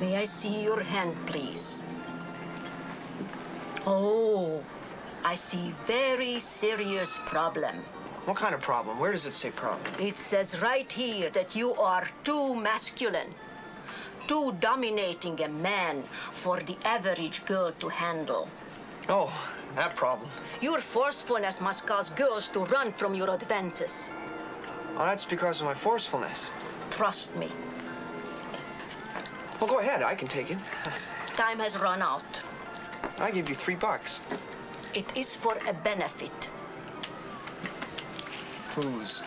May I see your hand, please? Oh, I see very serious problem. What kind of problem? Where does it say problem? It says right here that you are too masculine, too dominating a man for the average girl to handle. Oh, that problem. Your forcefulness must cause girls to run from your advances. Oh, that's because of my forcefulness. Trust me. Well, go ahead. I can take it. Time has run out. I give you $3. It is for a benefit. Whose?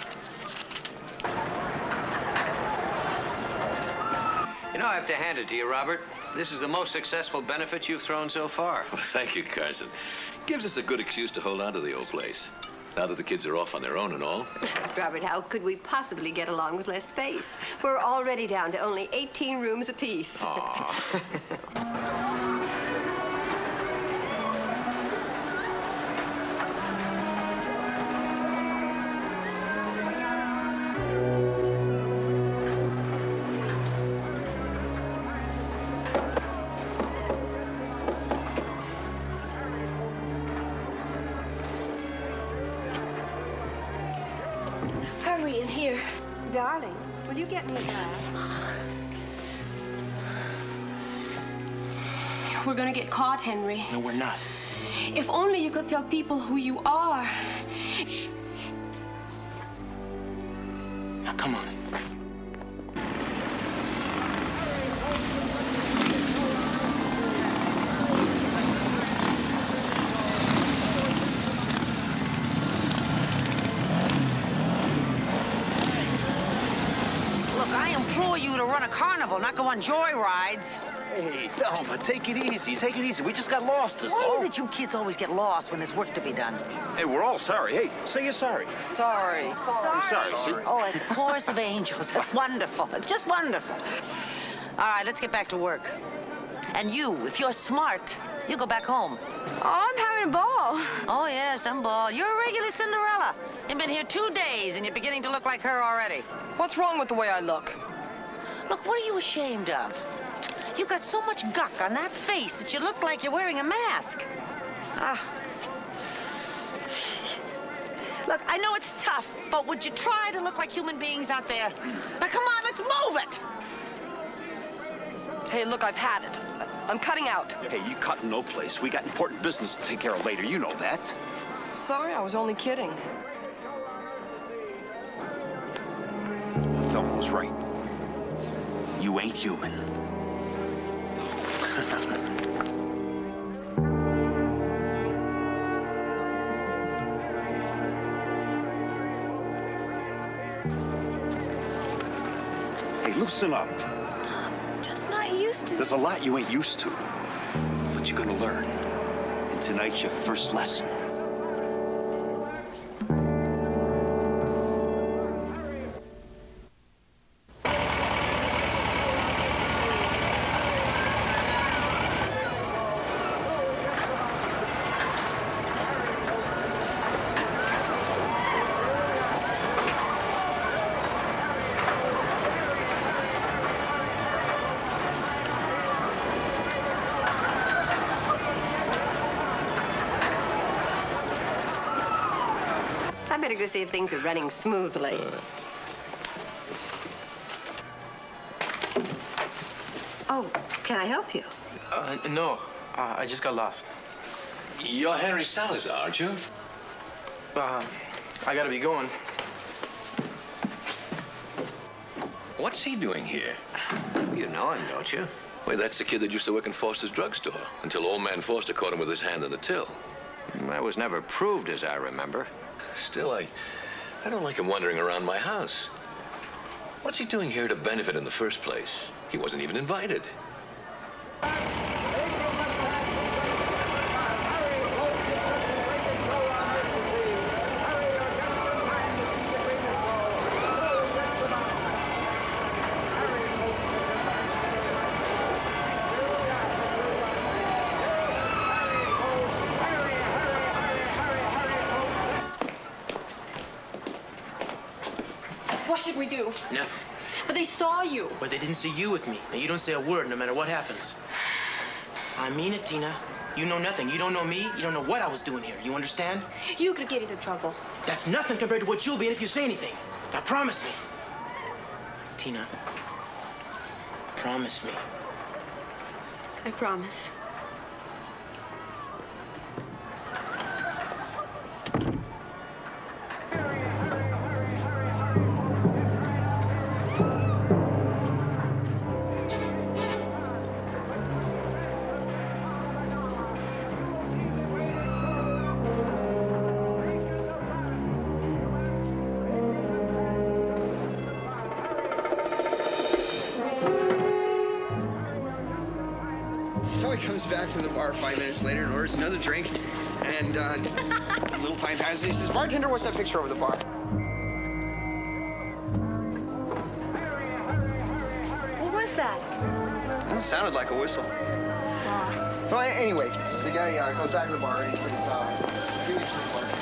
You know, I have to hand it to you, Robert. This is the most successful benefit you've thrown so far. Well, thank you, Carson. Gives us a good excuse to hold on to the old place. Now that the kids are off on their own and all. Robert, how could we possibly get along with less space? We're already down to only 18 rooms apiece. Hurry in here. Darling, will you get me a glass? We're gonna get caught, Henry. No, we're not. If only you could tell people who you are. Now, come on. Look, I implore you to run a carnival, not go on joy rides. Hey, Thelma, take it easy. Take it easy. We just got lost, is Why all. is it you kids always get lost when there's work to be done? Hey, we're all sorry. Hey, say you're sorry. Sorry. Sorry, see? Oh, it's a chorus of angels. That's wonderful. It's just wonderful. All right, let's get back to work. And you, if you're smart, you go back home. Oh, I'm having a ball. Oh, yeah, some ball. You're a regular Cinderella. You've been here 2 days, and you're beginning to look like her already. What's wrong with the way I look? Look, what are you ashamed of? You got so much guck on that face that you look like you're wearing a mask. Look, I know it's tough, but would you try to look like human beings out there? Now, come on, let's move it! Hey, look, I've had it. I'm cutting out. Hey, you cut no place. We got important business to take care of later. You know that. Sorry, I was only kidding. Well, Thelma was right. You ain't human. Hey, loosen up. Just not used to There's a lot you ain't used to. But you're gonna learn. And tonight's your first lesson. I better go see if things are running smoothly. Oh, can I help you? No. I just got lost. You're Henry Salazar, aren't you? I gotta be going. What's he doing here? You know him, don't you? Wait, that's the kid that used to work in Foster's drugstore until old man Foster caught him with his hand on the till. That was never proved, as I remember. Still, I don't like him wandering around my house. What's he doing here to benefit in the first place? He wasn't even invited. What should we do? Nothing. But they saw you. But they didn't see you with me, and you don't say a word no matter what happens. I mean it, Tina. You know nothing. You don't know me. You don't know what I was doing here. You understand? You could get into trouble. That's nothing compared to what you'll be in if you say anything. Now promise me. Tina, promise me. I promise. So he comes back to the bar 5 minutes later and orders another drink. And a little time passes. He says, "Bartender, what's that picture over the bar?" What was that? Well, it sounded like a whistle. Well, anyway, the guy goes back to the bar and he says, "Give me some bartender."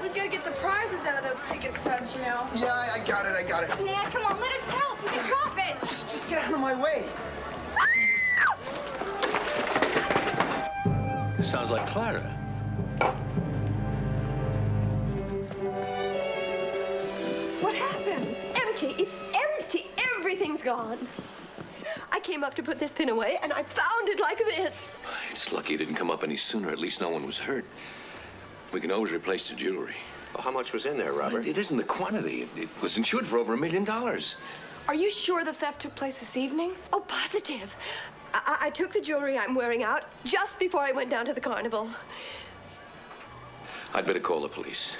We've got to get the prizes out of those ticket stubs, you know. Yeah, I got it. Nat, come on, let us help. We can drop it. Just get out of my way. Sounds like Clara. What happened? Empty. It's empty. Everything's gone. I came up to put this pin away, and I found it like this. It's lucky it didn't come up any sooner. At least no one was hurt. We can always replace the jewelry. Well, how much was in there, Robert? It isn't the quantity. It was insured for over $1 million. Are you sure the theft took place this evening? Oh, positive. I took the jewelry I'm wearing out just before I went down to the carnival. I'd better call the police.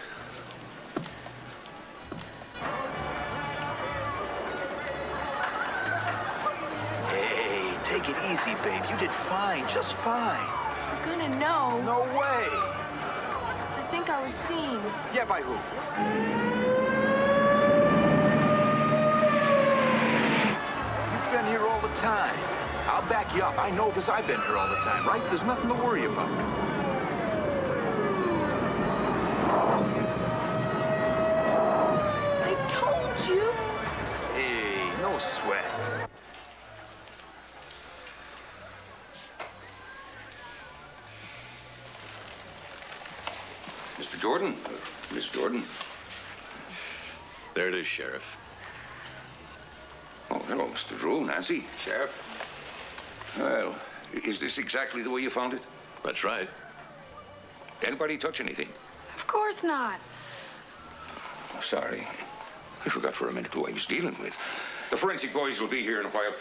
Hey, take it easy, babe. You did fine, just fine. We're gonna know. No way. I think I was seen. Yeah, by who? You've been here all the time. I'll back you up. I know because I've been here all the time, right? There's nothing to worry about. I told you. Hey, no sweat. Mr. Jordan, Miss Jordan. There it is, Sheriff. Oh, hello, Mr. Drew, Nancy. Sheriff? Well, is this exactly the way you found it? That's right. Anybody touch anything? Of course not. Oh, sorry. I forgot for a minute who I was dealing with. The forensic boys will be here in a while.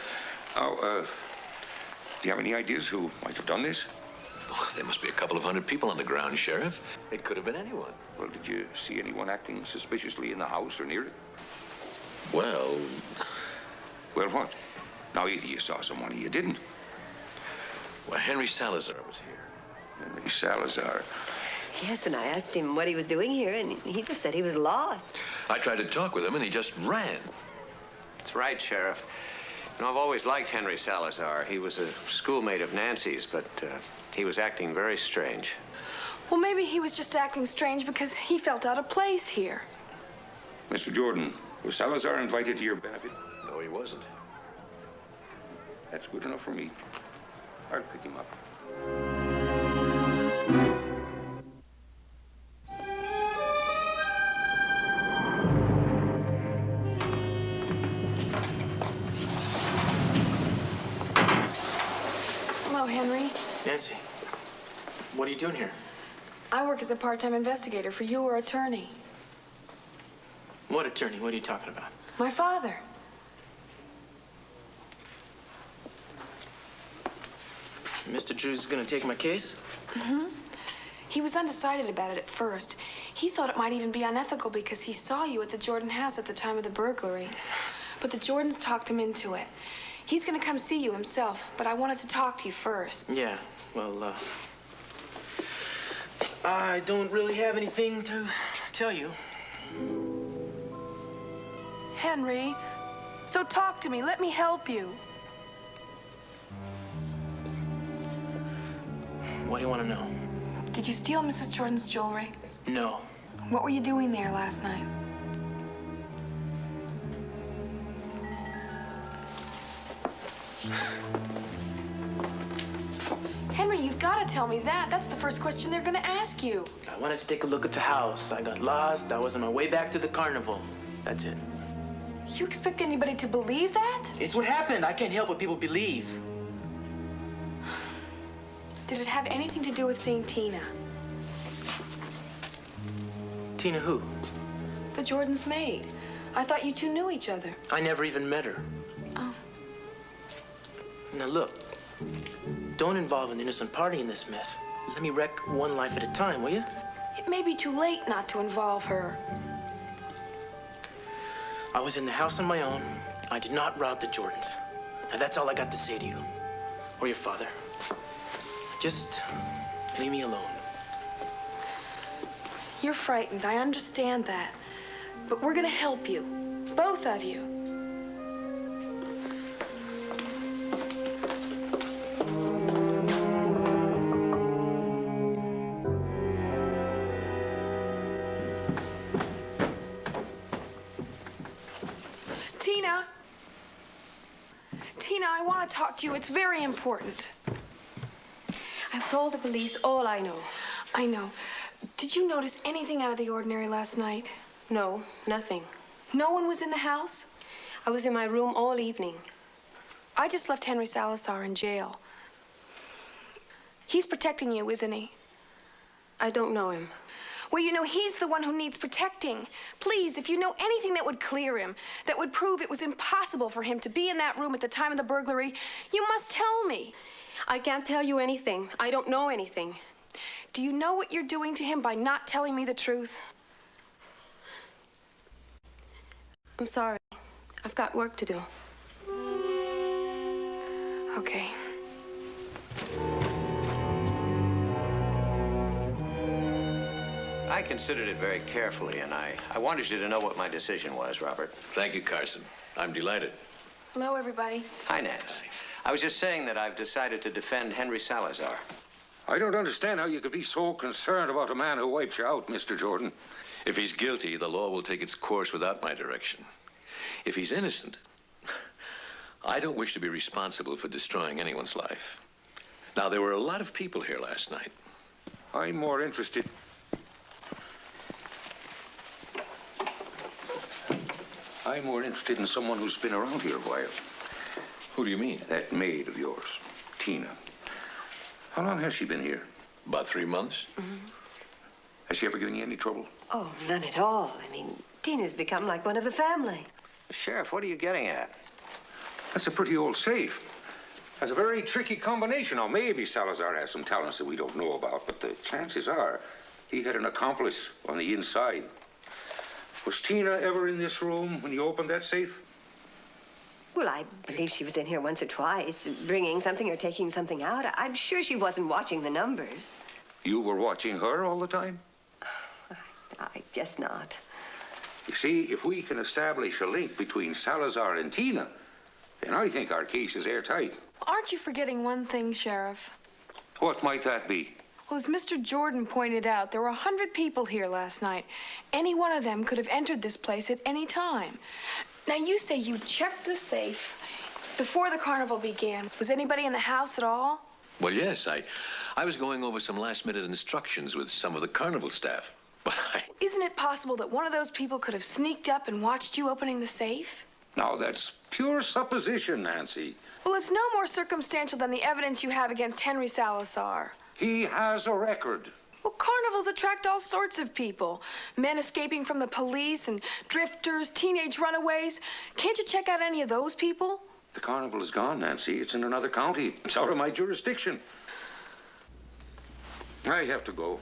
Now, do you have any ideas who might have done this? Oh, there must be a couple of hundred people on the ground, Sheriff. It could have been anyone. Well, did you see anyone acting suspiciously in the house or near it? Well... Well, what? Now, either you saw someone or you didn't. Well, Henry Salazar was here. Henry Salazar. Yes, and I asked him what he was doing here, and he just said he was lost. I tried to talk with him, and he just ran. That's right, Sheriff. You know, I've always liked Henry Salazar. He was a schoolmate of Nancy's, but he was acting very strange. Well, maybe he was just acting strange because he felt out of place here. Mr. Jordan, was Salazar invited to your benefit? No, he wasn't. That's good enough for me. I'll pick him up. Hello, Henry. Nancy, what are you doing here? I work as a part-time investigator for your attorney. What attorney? What are you talking about? My father. Mr. Drew's gonna take my case? Mm-hmm. He was undecided about it at first. He thought it might even be unethical because he saw you at the Jordan house at the time of the burglary. But the Jordans talked him into it. He's gonna come see you himself, but I wanted to talk to you first. Yeah, well, I don't really have anything to tell you. Henry, so talk to me. Let me help you. What do you want to know? Did you steal Mrs. Jordan's jewelry? No. What were you doing there last night? Henry, you've got to tell me that. That's the first question they're going to ask you. I wanted to take a look at the house. I got lost. I was on my way back to the carnival. That's it. You expect anybody to believe that? It's what happened. I can't help what people believe. Did it have anything to do with seeing Tina? Tina who? The Jordan's maid. I thought you two knew each other. I never even met her. Oh. Now look, don't involve an innocent party in this mess. Let me wreck one life at a time, will you? It may be too late not to involve her. I was in the house on my own. I did not rob the Jordans. Now that's all I got to say to you. Or your father. Just leave me alone. You're frightened. I understand that. But we're gonna help you. Both of you. Tina. Tina, I want to talk to you. It's very important. I've told the police all I know. I know. Did you notice anything out of the ordinary last night? No, nothing. No one was in the house? I was in my room all evening. I just left Henry Salazar in jail. He's protecting you, isn't he? I don't know him. Well, you know, he's the one who needs protecting. Please, if you know anything that would clear him, that would prove it was impossible for him to be in that room at the time of the burglary, you must tell me. I can't tell you anything. I don't know anything. Do you know what you're doing to him by not telling me the truth? I'm sorry. I've got work to do. Okay. I considered it very carefully, and I wanted you to know what my decision was, Robert. Thank you, Carson. I'm delighted. Hello, everybody. Hi, Nancy. I was just saying that I've decided to defend Henry Salazar. I don't understand how you could be so concerned about a man who wiped you out, Mr. Jordan. If he's guilty, the law will take its course without my direction. If he's innocent, I don't wish to be responsible for destroying anyone's life. Now, there were a lot of people here last night. I'm more interested in someone who's been around here a while. Who do you mean? That maid of yours, Tina. How long has she been here? About 3 months. Mm-hmm. Has she ever given you any trouble? Oh, none at all. I mean, Tina's become like one of the family. Sheriff, what are you getting at? That's a pretty old safe. That's a very tricky combination. Now, maybe Salazar has some talents that we don't know about, but the chances are he had an accomplice on the inside. Was Tina ever in this room when you opened that safe? Well, I believe she was in here once or twice, bringing something or taking something out. I'm sure she wasn't watching the numbers. You were watching her all the time? I guess not. You see, if we can establish a link between Salazar and Tina, then I think our case is airtight. Aren't you forgetting one thing, Sheriff? What might that be? Well, as Mr. Jordan pointed out, there were 100 people here last night. Any one of them could have entered this place at any time. Now, you say you checked the safe before the carnival began. Was anybody in the house at all? Well, yes, I was going over some last-minute instructions with some of the carnival staff, but Isn't it possible that one of those people could have sneaked up and watched you opening the safe? Now, that's pure supposition, Nancy. Well, it's no more circumstantial than the evidence you have against Henry Salazar. He has a record. Well, carnivals attract all sorts of people. Men escaping from the police and drifters, teenage runaways. Can't you check out any of those people? The carnival is gone, Nancy. It's in another county. It's out of my jurisdiction. I have to go.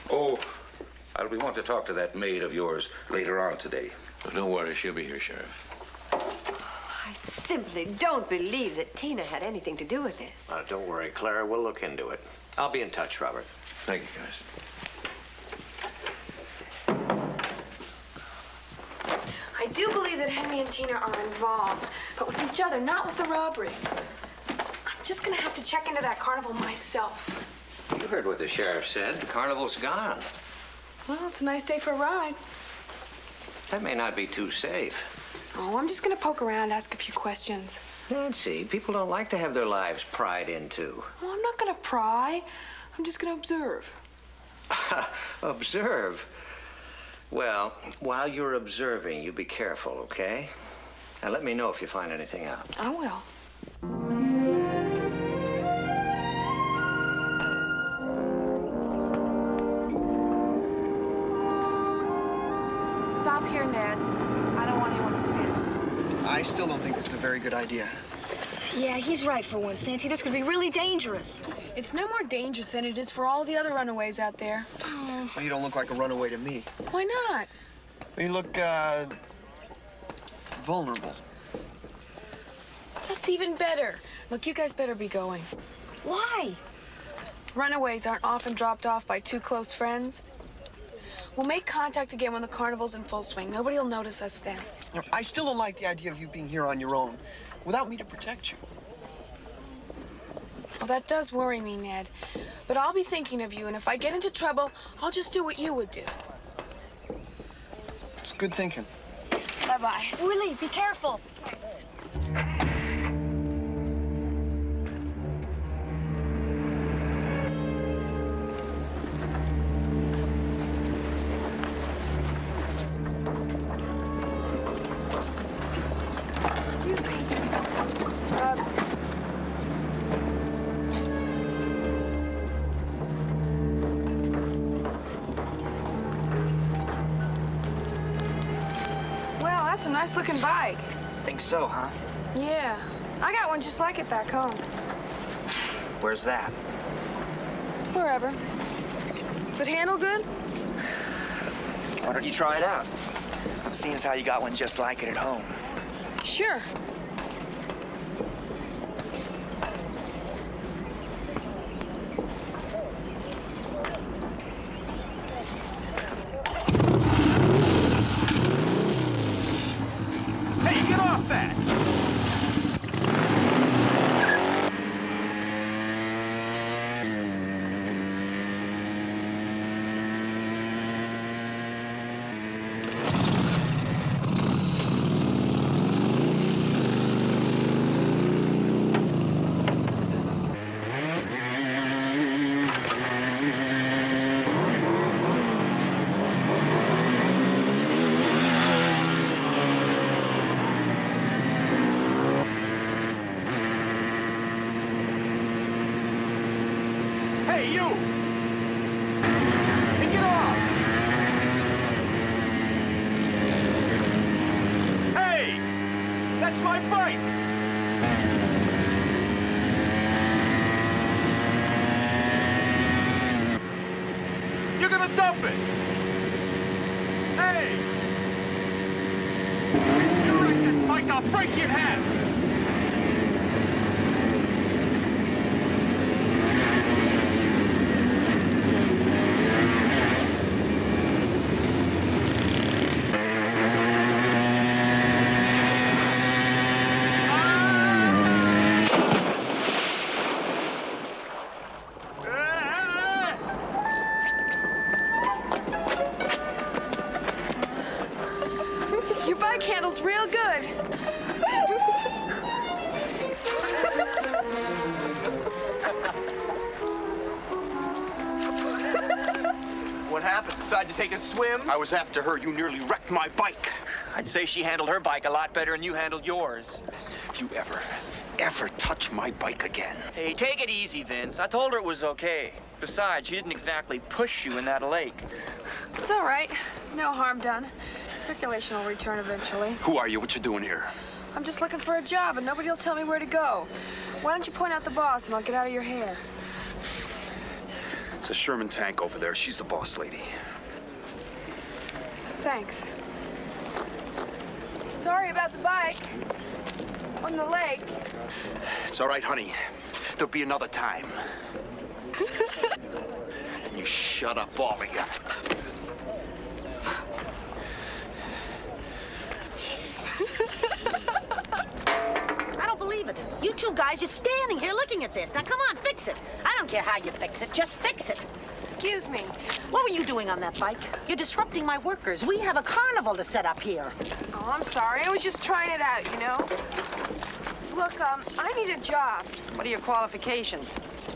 Oh, I'll be wanting to talk to that maid of yours later on today. Well, don't worry, she'll be here, Sheriff. I simply don't believe that Tina had anything to do with this. Don't worry, Clara. We'll look into it. I'll be in touch, Robert. Thank you, guys. I do believe that Henry and Tina are involved, but with each other, not with the robbery. I'm just gonna have to check into that carnival myself. You heard what the sheriff said. The carnival's gone. Well, it's a nice day for a ride. That may not be too safe. Oh, I'm just gonna poke around, ask a few questions. Nancy, people don't like to have their lives pried into. Well, I'm not gonna pry. I'm just gonna observe. Observe? Well, while you're observing, you be careful, okay? And let me know if you find anything out. I will. Stop here, Ned. I don't want anyone to see us. I still don't think this is a very good idea. Yeah, he's right for once, Nancy. This could be really dangerous. It's no more dangerous than it is for all the other runaways out there. Well, you don't look like a runaway to me. Why not? You look, vulnerable. That's even better. Look, you guys better be going. Why? Runaways aren't often dropped off by two close friends. We'll make contact again when the carnival's in full swing. Nobody will notice us then. You know, I still don't like the idea of you being here on your own without me to protect you. Well, that does worry me, Ned. But I'll be thinking of you, and if I get into trouble, I'll just do what you would do. It's good thinking. Bye-bye. Willie, be careful. Well, that's a nice-looking bike. Think so, huh? Yeah. I got one just like it back home. Where's that? Wherever. Does it handle good? Why don't you try it out? Seeing as how you got one just like it at home. Sure. Hey, get off that! Hey, you! Hey, get off! Hey! That's my bike! You're gonna dump it! Hey! You wreck that bike, I'll break you in half! Your bike handles real good. What happened? Decided to take a swim? I was after her. You nearly wrecked my bike. I'd say she handled her bike a lot better than you handled yours. If you ever touch my bike again. Hey, take it easy, Vince. I told her it was okay. Besides, she didn't exactly push you in that lake. It's all right. No harm done. circulation will return eventually. Who are you? What you doing here? I'm just looking for a job, and nobody will tell me where to go. Why don't you point out the boss, and I'll get out of your hair? It's a Sherman tank over there. She's the boss lady. Thanks. Sorry about the bike. On the lake. It's all right, honey. There'll be another time. You shut up, all of you. I don't believe it. You two guys, you're standing here looking at this. Now, come on, fix it. I don't care how you fix it. Just fix it. Excuse me. What were you doing on that bike? You're disrupting my workers. We have a carnival to set up here. Oh, I'm sorry. I was just trying it out, you know? Look, I need a job. What are your qualifications?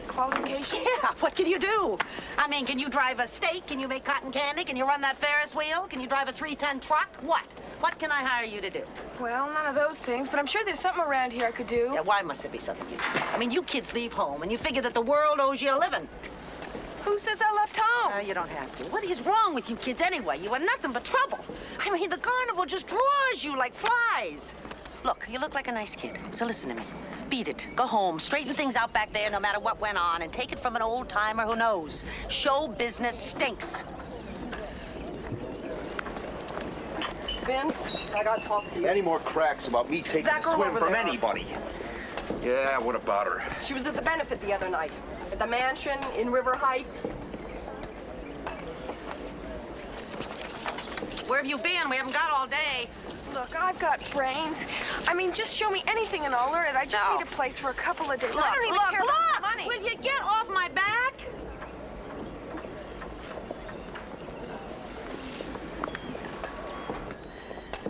Qualifications? Yeah, what can you do? I mean, can you drive a stake? Can you make cotton candy? Can you run that Ferris wheel? Can you drive a 3-ton truck? What? What can I hire you to do? Well, none of those things, but I'm sure there's something around here I could do. Yeah, why must there be something you do? I mean, you kids leave home and you figure that the world owes you a living. Who says I left home? You don't have to. What is wrong with you kids anyway? You are nothing but trouble. I mean, the carnival just draws you like flies. Look, you look like a nice kid, so listen to me. Beat it. Go home. Straighten things out back there no matter what went on, and take it from an old-timer who knows. Show business stinks. Vince, I gotta talk to you. Any more cracks about me taking That a girl swim over from there. anybody? Yeah, what about her? She was at the benefit the other night. At the mansion in River Heights. Where have you been? We haven't got all day. Look, I've got brains. I mean, just show me anything and I'll learn it. I just need a place for a couple of days. I don't even care about the money. Will you get off my back?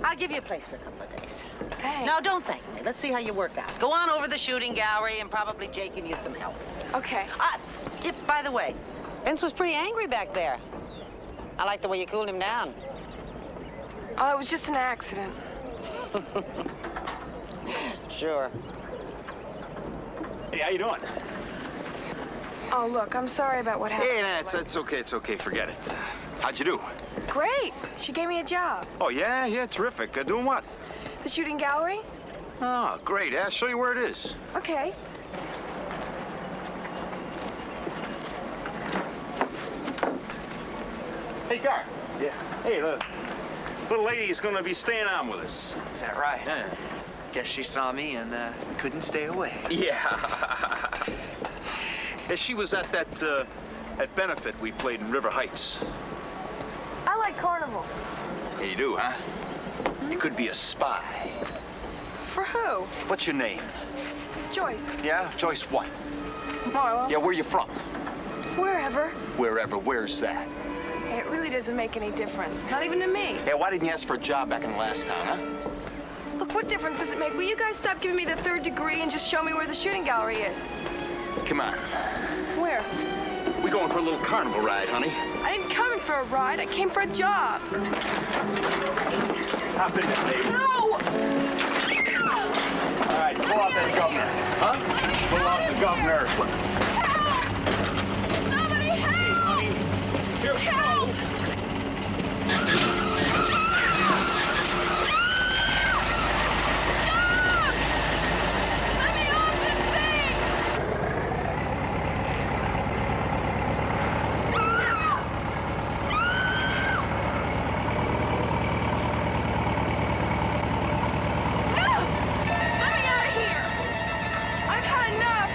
I'll give you a place for a couple of days. Thanks. No, don't thank me. Let's see how you work out. Go on over the shooting gallery, and probably Jake can use some help. Okay. By the way, Vince was pretty angry back there. I like the way you cooled him down. Oh, it was just an accident. Sure. Hey, how you doing? Oh, look, I'm sorry about what happened. Hey, nah, it's okay. Forget it. How'd you do? Great. She gave me a job. Oh, yeah, terrific. Doing what? The shooting gallery? Oh, great. I'll show you where it is. Okay. Hey, Gar. Yeah. Hey, the little lady's gonna be staying on with us. Is that right? Yeah. Guess she saw me and couldn't stay away. Yeah. Hey, she was at that benefit we played in River Heights. I like carnivals. Yeah, you do, huh? You could be a spy. For who? What's your name? Joyce. Yeah, Joyce what? Marla. Yeah, where you from? Wherever. Wherever. Where's that? It really doesn't make any difference. Not even to me. Yeah, why didn't you ask for a job back in the last town, huh? Look, what difference does it make? Will you guys stop giving me the 3rd degree and just show me where the shooting gallery is? Come on. Where? We going for a little carnival ride, honey. I didn't come in for a ride. I came for a job. Hop in there, baby. No! All right, pull out that governor. Huh? Pull out the governor. Help! Somebody help! Here we Help! Stop! Let me off this thing! No! Let me out of here! I've had enough!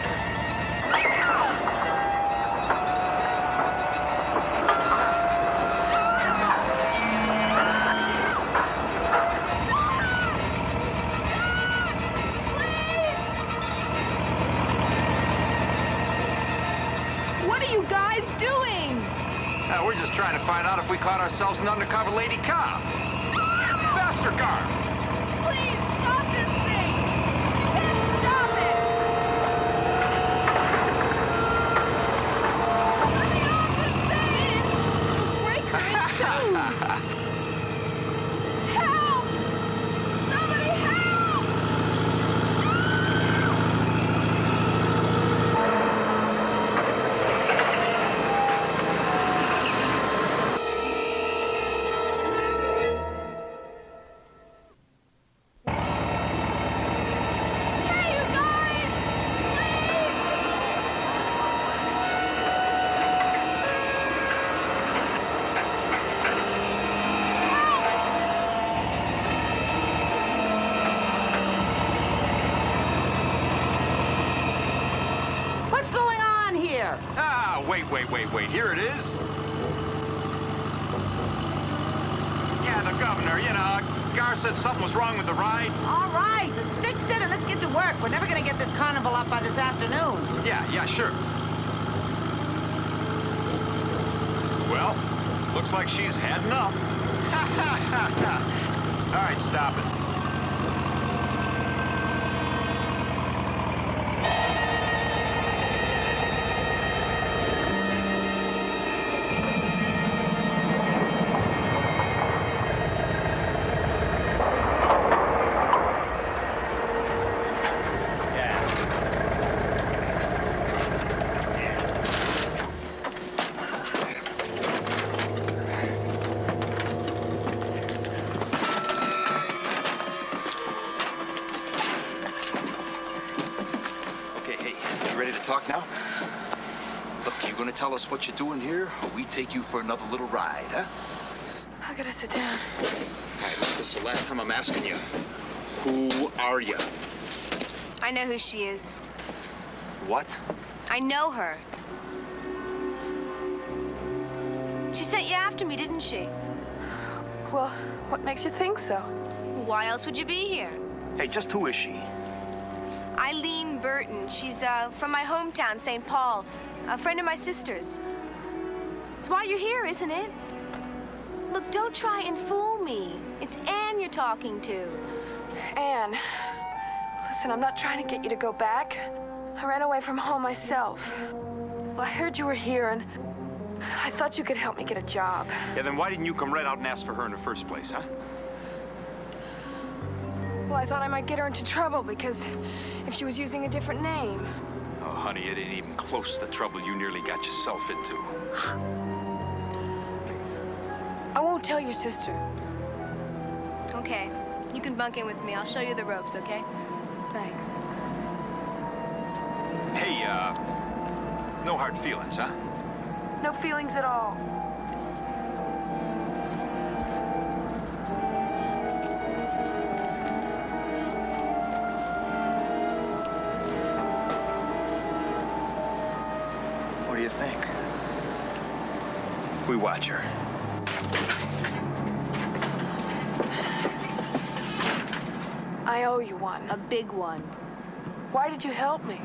What are you guys doing? We're just trying to find out if we caught ourselves an undercover lady cop. Faster, Gar! Please, stop this thing! You can't stop it! Let me off this thing! Break her in two! Help! Somebody help! here. Ah, wait. Here it is. Yeah, the governor, Gar said something was wrong with the ride. All right, let's fix it and let's get to work. We're never gonna get this carnival up by this afternoon. Yeah, sure. Well, looks like she's had enough. All right, stop it. Talk now? Look, you gonna tell us what you're doing here, or we take you for another little ride, huh? I gotta sit down. All right, look, this is the last time I'm asking you. Who are you? I know who she is. What? I know her. She sent you after me, didn't she? Well, what makes you think so? Why else would you be here? Hey, just who is she? Eileen Burton. She's from my hometown, St. Paul. A friend of my sister's. It's why you're here, isn't it? Look, don't try and fool me. It's Anne you're talking to. Anne, listen, I'm not trying to get you to go back. I ran away from home myself. Well, I heard you were here, and I thought you could help me get a job. Yeah, then why didn't you come right out and ask for her in the first place, huh? Well, I thought I might get her into trouble because if she was using a different name. Oh, honey, it ain't even close to the trouble you nearly got yourself into. I won't tell your sister. Okay. You can bunk in with me. I'll show you the ropes, okay? Thanks. Hey, no hard feelings, huh? No feelings at all. What do you think? We watch her. I owe you one. A big one. Why did you help me?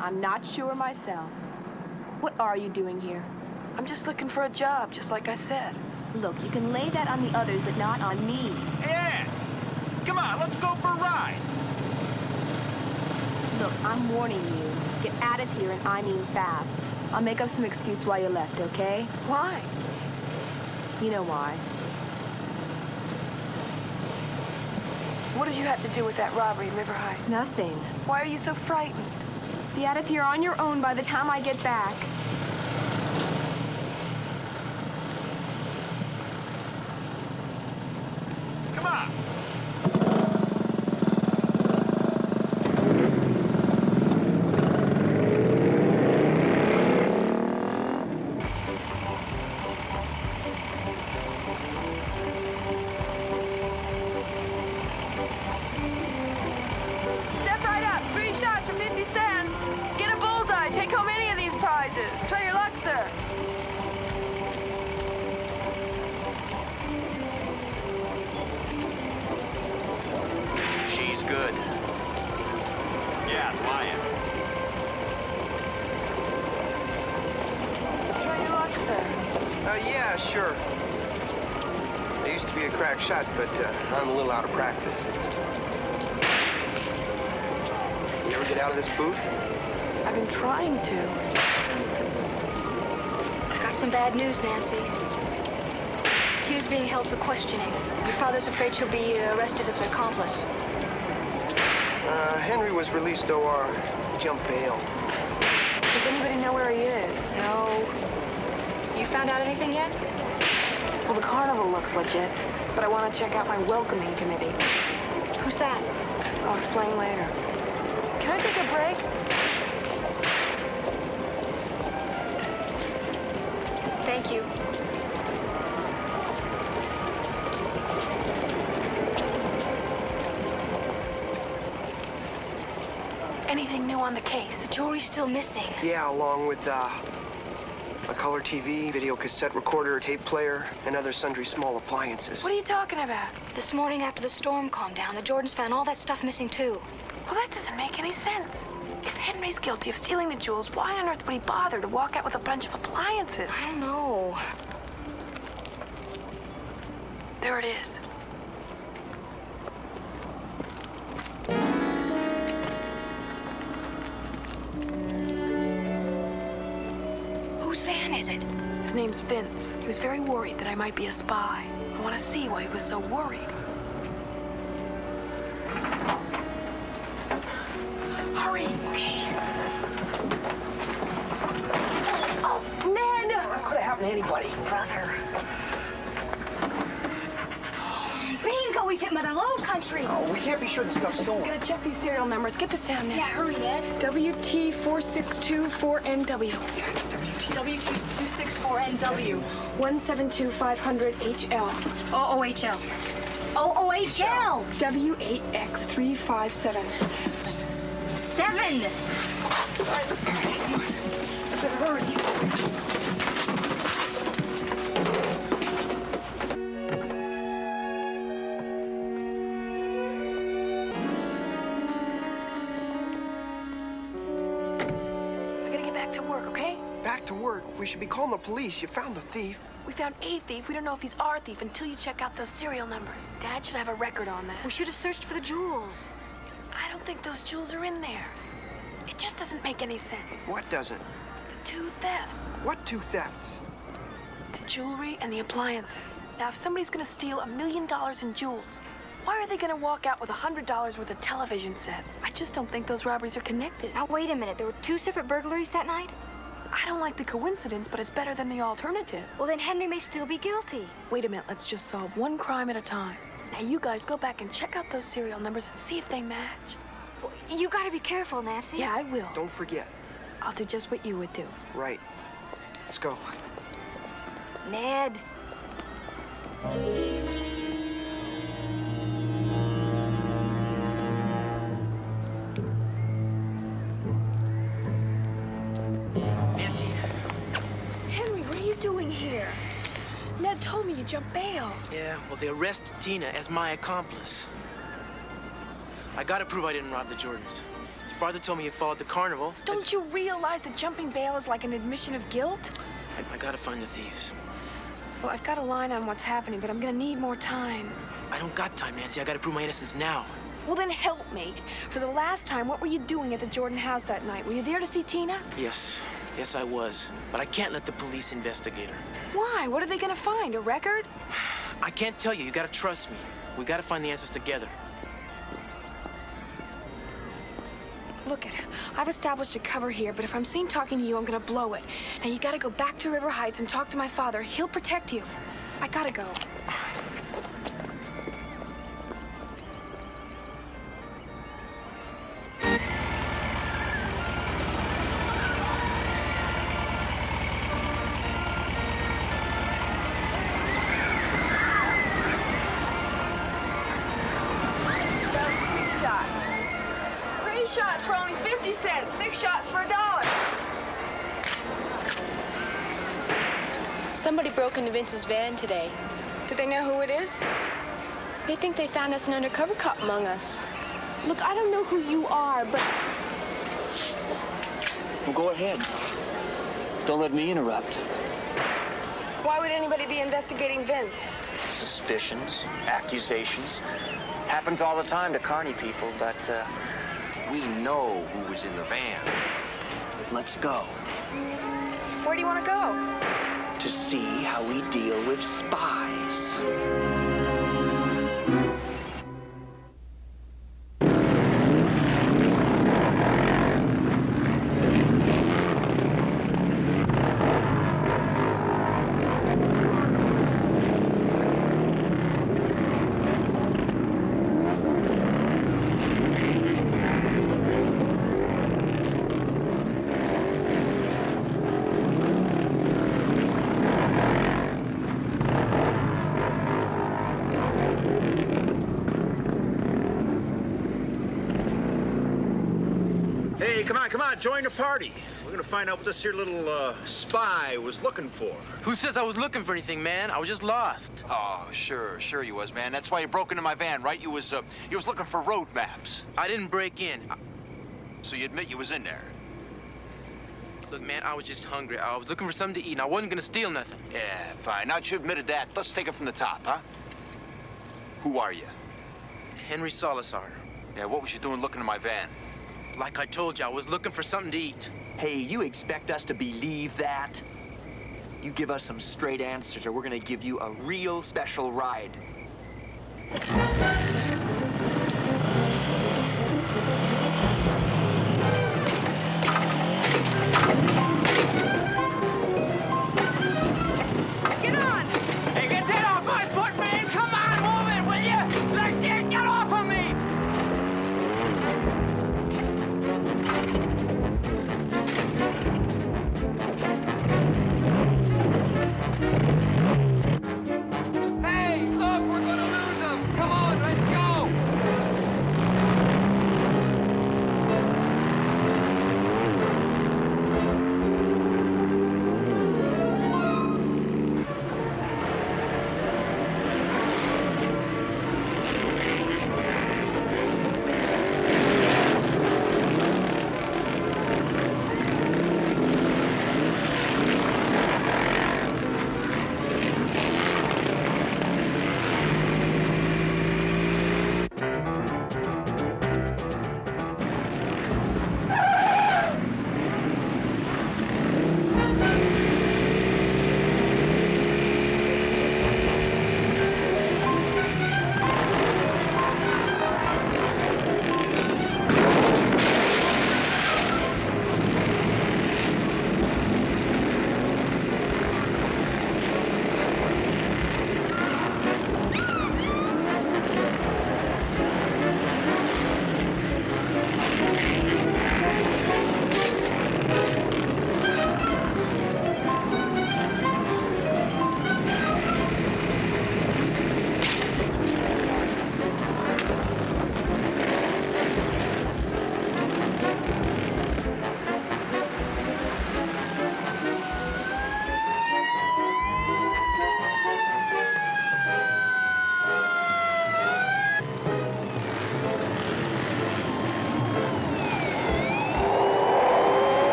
I'm not sure myself. What are you doing here? I'm just looking for a job, just like I said. Look, you can lay that on the others, but not on me. Ann! Come on, let's go for a ride. Look, I'm warning you. Get out of here, and I mean fast. I'll make up some excuse why you left, okay? Why? You know why. What did you have to do with that robbery in River Heights? Nothing. Why are you so frightened? Be out of here on your own by the time I get back. Come on. Step right up. 3 shots for 50 cents. Get a bullseye. Take home any of these prizes. Try your luck, sir. She's good. Yeah, lying. Try your luck, sir. Yeah, sure. I used to be a crack shot, but I'm a little out of practice. You ever get out of this booth? I've been trying to. I got some bad news, Nancy. Tina's being held for questioning. Your father's afraid she'll be arrested as an accomplice. Henry was released OR. Jump bail. Does anybody know where he is? No. You found out anything yet? Well, the carnival looks legit, but I want to check out my welcoming committee. Who's that? I'll explain later. Can I take a break? Thank you. Anything new on the case? The jewelry's still missing. Yeah, along with a color TV, video cassette recorder, tape player, and other sundry small appliances. What are you talking about? This morning after the storm calmed down, the Jordans found all that stuff missing too. Well, that doesn't make any sense. If Henry's guilty of stealing the jewels, why on earth would he bother to walk out with a bunch of appliances? I don't know. There it is. Whose van is it? His name's Vince. He was very worried that I might be a spy. I want to see why he was so worried. Hurry. Okay. Oh, Ned! What could have happened to anybody? Brother. Bingo, we've hit Mother Lode country. Oh, we can't be sure the stuff's stolen. Gotta check these serial numbers. Get this down, Ned. Yeah, hurry, Ned. WT4624NW. W2624NW. 172500HL. OOHL. OOHL. W8X357. 7. All right, let's hurry. Better hurry. Back to work? We should be calling the police. You found the thief. We found a thief. We don't know if he's our thief until you check out those serial numbers. Dad should have a record on that. We should have searched for the jewels. I don't think those jewels are in there. It just doesn't make any sense. What doesn't? The 2 thefts. What 2 thefts? The jewelry and the appliances. Now, if somebody's gonna steal $1 million in jewels, why are they gonna walk out with $100 worth of television sets? I just don't think those robberies are connected. Now, wait a minute. There were 2 separate burglaries that night? I don't like the coincidence, but it's better than the alternative. Well, then Henry may still be guilty. Wait a minute, let's just solve one crime at a time. Now, you guys go back and check out those serial numbers and see if they match. Well, you gotta be careful, Nancy. Yeah, I will. Don't forget. I'll do just what you would do. Right. Let's go. Ned. Nancy. Henry, what are you doing here? Ned told me you jumped bail. Yeah, well, they arrested Tina as my accomplice. I gotta prove I didn't rob the Jordans. Your father told me you followed the carnival. Don't you realize that jumping bail is like an admission of guilt? I gotta find the thieves. Well, I've got a line on what's happening, but I'm gonna need more time. I don't got time, Nancy. I gotta prove my innocence now. Well, then help me. For the last time, what were you doing at the Jordan house that night? Were you there to see Tina? Yes. Yes, I was. But I can't let the police investigate her. Why? What are they gonna find? A record? I can't tell you. You gotta trust me. We gotta find the answers together. Look it. I've established a cover here, but if I'm seen talking to you, I'm gonna blow it. Now, you gotta go back to River Heights and talk to my father. He'll protect you. I gotta go. Shots for only 50 cents. 6 shots for $1. Somebody broke into Vince's van today. Do they know who it is? They think they found us an undercover cop among us. Look, I don't know who you are, but... Well, go ahead. Don't let me interrupt. Why would anybody be investigating Vince? Suspicions, accusations. Happens all the time to carny people, but, We know who was in the van. let's go. Where do you want to go? To see how we deal with spies. Hey, come on, join the party. We're gonna find out what this here little spy was looking for. Who says I was looking for anything, man? I was just lost. Oh, sure you was, man. That's why you broke into my van, right? You was looking for road maps. I didn't break in. So you admit you was in there? Look, man, I was just hungry. I was looking for something to eat, and I wasn't gonna steal nothing. Yeah, fine. Now that you admitted that, let's take it from the top, huh? Who are you? Henry Salazar. Yeah, what was you doing looking in my van? Like I told you, I was looking for something to eat. Hey, you expect us to believe that? You give us some straight answers or we're gonna give you a real special ride. Get on! Hey, get that off my foot, man! Come on, move it, will you? Like, get off of me! Hey, look, we're gonna lose him! Come on, let's go!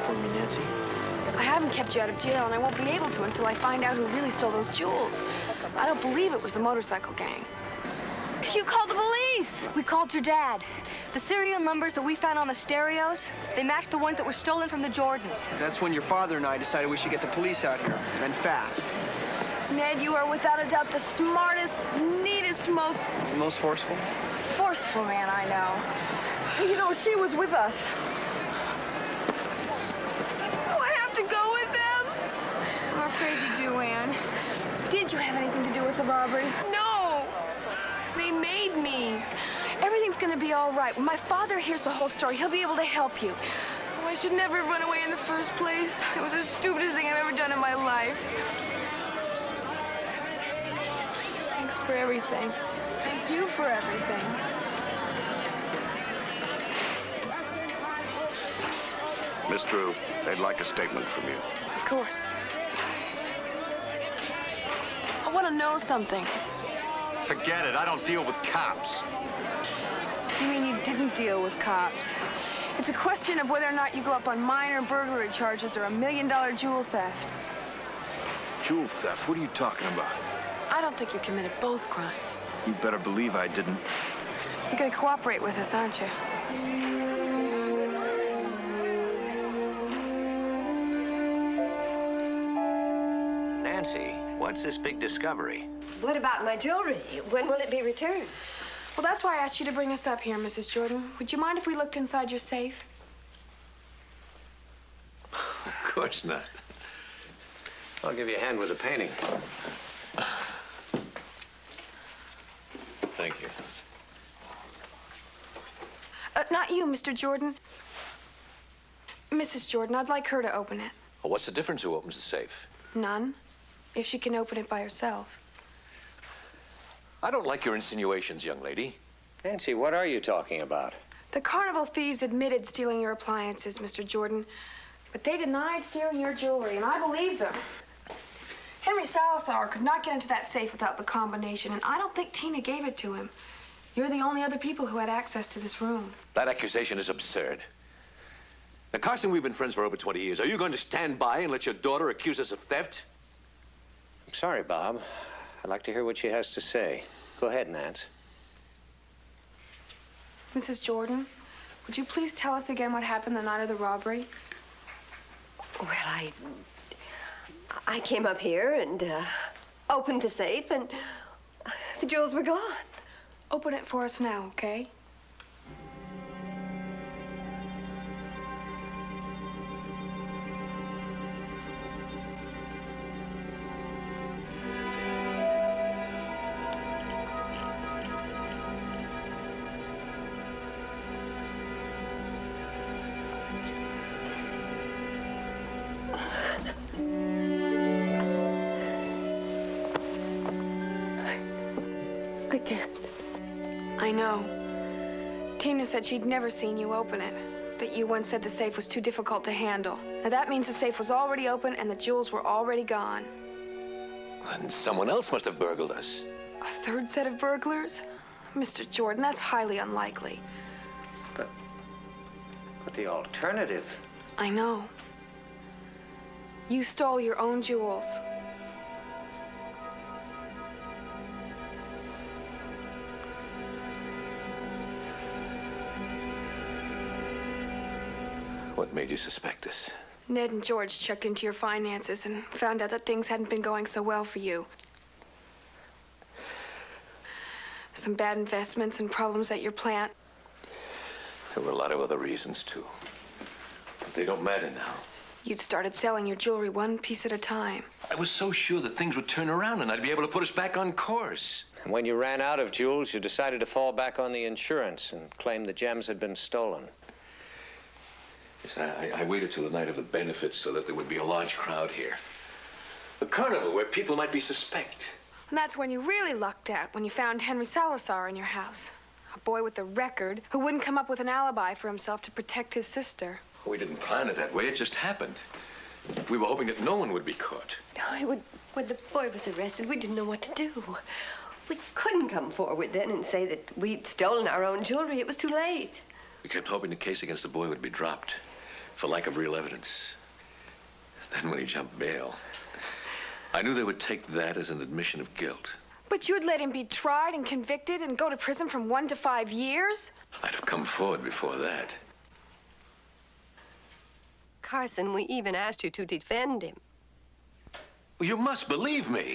For me, Nancy. I haven't kept you out of jail, and I won't be able to until I find out who really stole those jewels. I don't believe it was the motorcycle gang. You called the police! We called your dad. The serial numbers that we found on the stereos, they matched the ones that were stolen from the Jordans. That's when your father and I decided we should get the police out here, and fast. Ned, you are without a doubt the smartest, neatest, Most forceful? forceful man I know. You know, she was with us. To go with them? I'm afraid you do, Anne. Did you have anything to do with the robbery? No! They made me. Everything's gonna be all right. When my father hears the whole story, he'll be able to help you. Oh, I should never have run away in the first place. It was the stupidest thing I've ever done in my life. Thanks for everything. Thank you for everything. Miss Drew, they'd like a statement from you. Of course. I want to know something. Forget it. I don't deal with cops. You mean you didn't deal with cops? It's a question of whether or not you go up on minor burglary charges or $1 million jewel theft. Jewel theft? What are you talking about? I don't think you committed both crimes. You better believe I didn't. You're gonna cooperate with us, aren't you? Nancy, what's this big discovery? What about my jewelry? When will it be returned? Well, that's why I asked you to bring us up here, Mrs. Jordan. Would you mind if we looked inside your safe? Of course not. I'll give you a hand with the painting. Thank you. Not you, Mr. Jordan. Mrs. Jordan, I'd like her to open it. Well, what's the difference who opens the safe? None. If she can open it by herself. I don't like your insinuations, young lady. Nancy, what are you talking about? The carnival thieves admitted stealing your appliances, Mr. Jordan. But they denied stealing your jewelry, and I believe them. Henry Salazar could not get into that safe without the combination, and I don't think Tina gave it to him. You're the only other people who had access to this room. That accusation is absurd. Now, Carson, we've been friends for over 20 years. Are you going to stand by and let your daughter accuse us of theft? I'm sorry, Bob. I'd like to hear what she has to say. Go ahead, Nance. Mrs. Jordan, would you please tell us again what happened the night of the robbery? Well, I came up here and opened the safe, and the jewels were gone. Open it for us now, okay? I can't. I know. Tina said she'd never seen you open it. That you once said the safe was too difficult to handle. Now that means the safe was already open and the jewels were already gone. And someone else must have burgled us. A third set of burglars? Mr. Jordan, that's highly unlikely. But the alternative... I know. You stole your own jewels. What made you suspect us? Ned and George checked into your finances and found out that things hadn't been going so well for you. Some bad investments and problems at your plant. There were a lot of other reasons, too. But they don't matter now. You'd started selling your jewelry one piece at a time. I was so sure that things would turn around and I'd be able to put us back on course. And when you ran out of jewels, you decided to fall back on the insurance and claim the gems had been stolen. Yes, I waited till the night of the benefits so that there would be a large crowd here. A carnival where people might be suspect. And that's when you really lucked out, when you found Henry Salazar in your house. A boy with a record who wouldn't come up with an alibi for himself to protect his sister. We didn't plan it that way. It just happened. We were hoping that no one would be caught. When the boy was arrested, we didn't know what to do. We couldn't come forward then and say that we'd stolen our own jewelry. It was too late. We kept hoping the case against the boy would be dropped for lack of real evidence. Then when he jumped bail, I knew they would take that as an admission of guilt. But you'd let him be tried and convicted and go to prison from 1 to 5 years? I'd have come forward before that. Carson, we even asked you to defend him. Well, you must believe me.